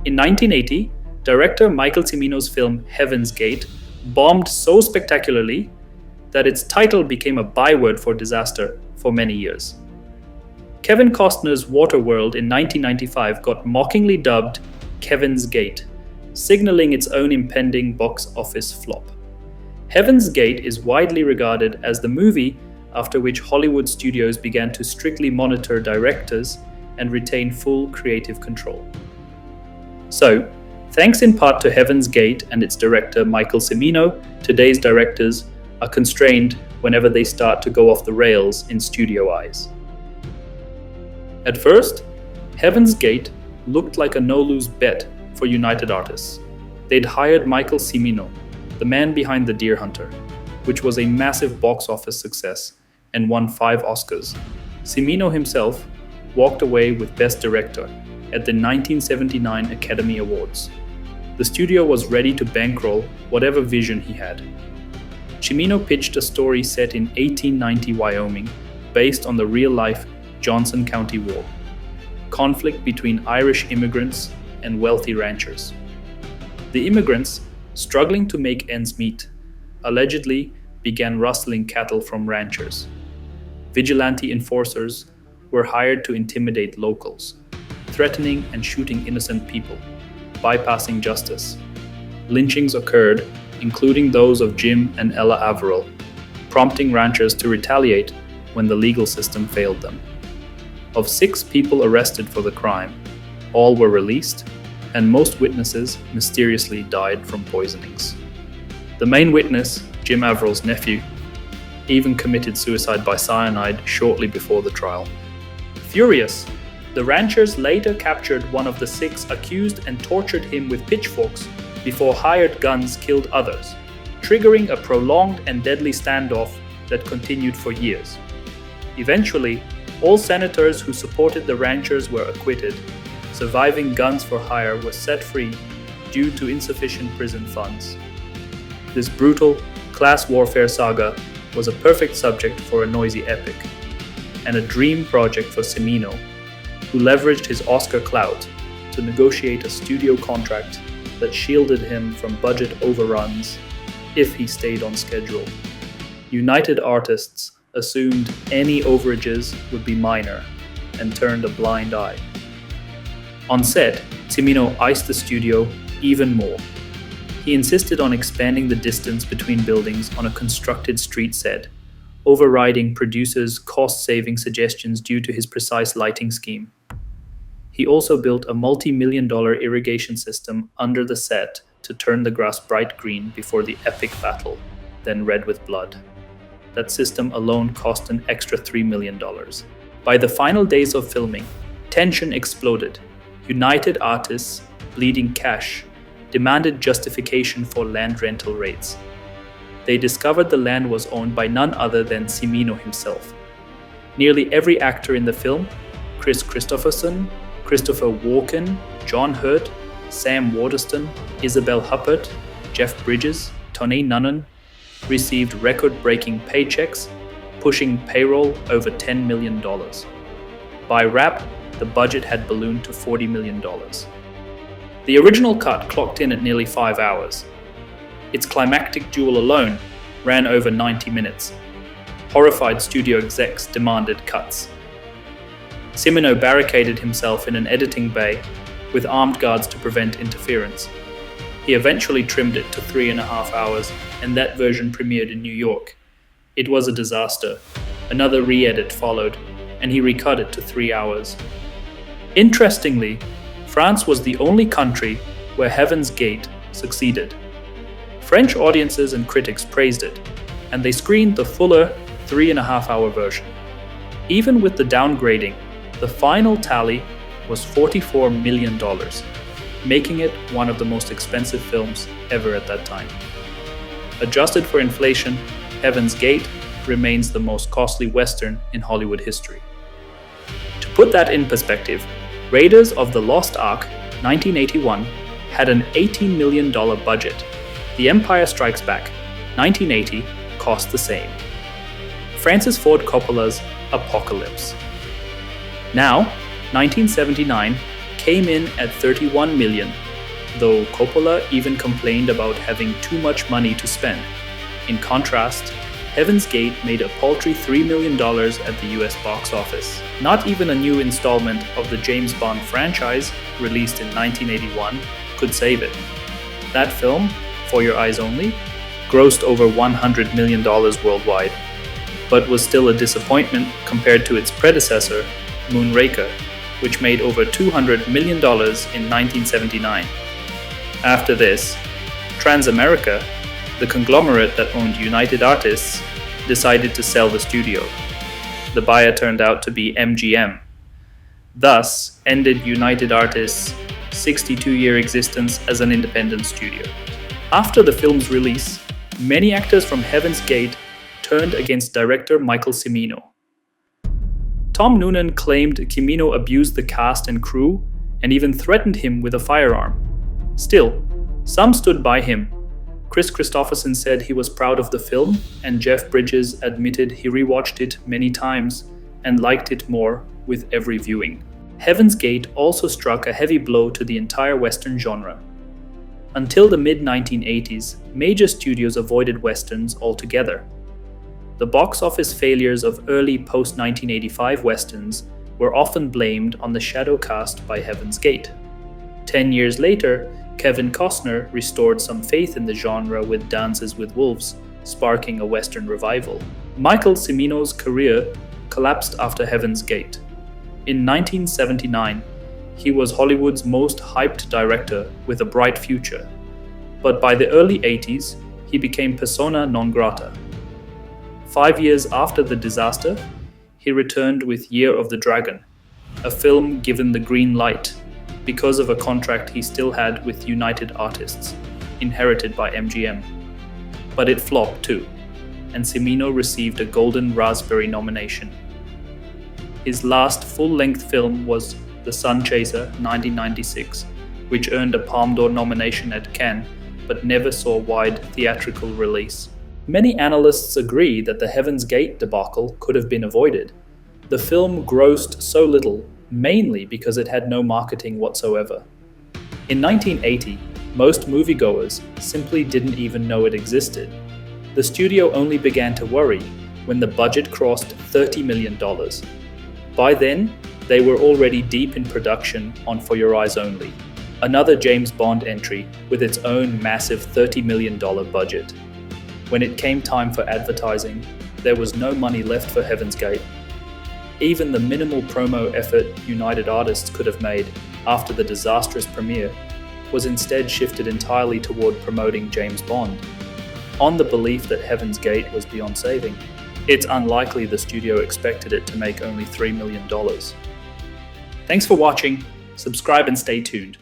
In 1980, director Michael Cimino's film Heaven's Gate bombed so spectacularly that its title became a byword for disaster for many years. Kevin Costner's Waterworld in 1995 got mockingly dubbed Kevin's Gate, signaling its own impending box office flop. Heaven's Gate is widely regarded as the movie after which Hollywood studios began to strictly monitor directors and retain full creative control. So, thanks in part to Heaven's Gate and its director Michael Cimino, today's directors are constrained whenever they start to go off the rails in studio eyes. At first, Heaven's Gate looked like a no-lose bet for United Artists. They'd hired Michael Cimino, the man behind The Deer Hunter, which was a massive box office success and won 5 Oscars. Cimino himself walked away with Best Director at the 1979 Academy Awards. The studio was ready to bankroll whatever vision he had. Cimino pitched a story set in 1890 Wyoming, based on the real-life Johnson County War. Conflict between Irish immigrants and wealthy ranchers. The immigrants, struggling to make ends meet, allegedly began rustling cattle from ranchers. Vigilante enforcers were hired to intimidate locals, threatening and shooting innocent people, bypassing justice. Lynchings occurred, including those of Jim and Ella Averill, prompting ranchers to retaliate when the legal system failed them. Of 6 people arrested for the crime, all were released, and most witnesses mysteriously died from poisonings. The main witness, Jim Averill's nephew, even committed suicide by cyanide shortly before the trial. Furious, the ranchers later captured one of the 6 accused and tortured him with pitchforks before hired guns killed others, triggering a prolonged and deadly standoff that continued for years. Eventually, all senators who supported the ranchers were acquitted. Surviving guns for hire were set free due to insufficient prison funds. This brutal, class warfare saga was a perfect subject for a noisy epic, and a dream project for Cimino, who leveraged his Oscar clout to negotiate a studio contract that shielded him from budget overruns if he stayed on schedule. United Artists assumed any overages would be minor and turned a blind eye. On set, Cimino iced the studio even more. He insisted on expanding the distance between buildings on a constructed street set, overriding producers' cost-saving suggestions due to his precise lighting scheme. He also built a multi-million-dollar irrigation system under the set to turn the grass bright green before the epic battle, then red with blood. That system alone cost an extra $3 million. By the final days of filming, tension exploded. United Artists, bleeding cash, demanded justification for land rental rates. They discovered the land was owned by none other than Cimino himself. Nearly every actor in the film, Chris Christopherson, Christopher Walken, John Hurt, Sam Waterston, Isabelle Huppert, Jeff Bridges, Tony Nunnan, received record-breaking paychecks, pushing payroll over $10 million. By wrap, the budget had ballooned to $40 million. The original cut clocked in at nearly 5 hours. Its climactic duel alone ran over 90 minutes. Horrified studio execs demanded cuts. Cimino barricaded himself in an editing bay with armed guards to prevent interference. He eventually trimmed it to 3.5 hours, and that version premiered in New York. It was a disaster. Another re-edit followed, and he recut it to 3 hours. Interestingly, France was the only country where Heaven's Gate succeeded. French audiences and critics praised it, and they screened the fuller 3.5-hour version. Even with the downgrading, the final tally was $44 million, making it one of the most expensive films ever at that time. Adjusted for inflation, Heaven's Gate remains the most costly Western in Hollywood history. To put that in perspective, Raiders of the Lost Ark, 1981, had an $18 million budget. The Empire Strikes Back, 1980, cost the same. Francis Ford Coppola's Apocalypse. Now, 1979, came in at $31 million, though Coppola even complained about having too much money to spend. In contrast, Heaven's Gate made a paltry $3 million at the US box office. Not even a new installment of the James Bond franchise, released in 1981, could save it. That film, For Your Eyes Only, grossed over $100 million worldwide, but was still a disappointment compared to its predecessor, Moonraker, which made over $200 million in 1979. After this, Transamerica, the conglomerate that owned United Artists, decided to sell the studio. The buyer turned out to be MGM. Thus ended United Artists' 62-year existence as an independent studio. After the film's release, many actors from Heaven's Gate turned against director Michael Cimino. Tom Noonan claimed Cimino abused the cast and crew and even threatened him with a firearm. Still, some stood by him. Chris Christopherson said he was proud of the film, and Jeff Bridges admitted he rewatched it many times and liked it more with every viewing. Heaven's Gate also struck a heavy blow to the entire Western genre. Until the mid-1980s, major studios avoided Westerns altogether. The box office failures of early post-1985 Westerns were often blamed on the shadow cast by Heaven's Gate. 10 years later, Kevin Costner restored some faith in the genre with Dances with Wolves, sparking a Western revival. Michael Cimino's career collapsed after Heaven's Gate. In 1979, he was Hollywood's most hyped director with a bright future, but by the early 80s, he became persona non grata. 5 years after the disaster, he returned with Year of the Dragon, a film given the green light because of a contract he still had with United Artists, inherited by MGM. But it flopped too, and Cimino received a Golden Raspberry nomination. His last full-length film was The Sun Chaser, 1996, which earned a Palme d'Or nomination at Cannes, but never saw wide theatrical release. Many analysts agree that the Heaven's Gate debacle could have been avoided. The film grossed so little, mainly because it had no marketing whatsoever. In 1980, most moviegoers simply didn't even know it existed. The studio only began to worry when the budget crossed $30 million. By then, they were already deep in production on For Your Eyes Only, another James Bond entry with its own massive $30 million budget. When it came time for advertising, there was no money left for Heaven's Gate. Even the minimal promo effort United Artists could have made after the disastrous premiere was instead shifted entirely toward promoting James Bond, on the belief that Heaven's Gate was beyond saving. It's unlikely the studio expected it to make only $3 million. Thanks for watching, subscribe and stay tuned.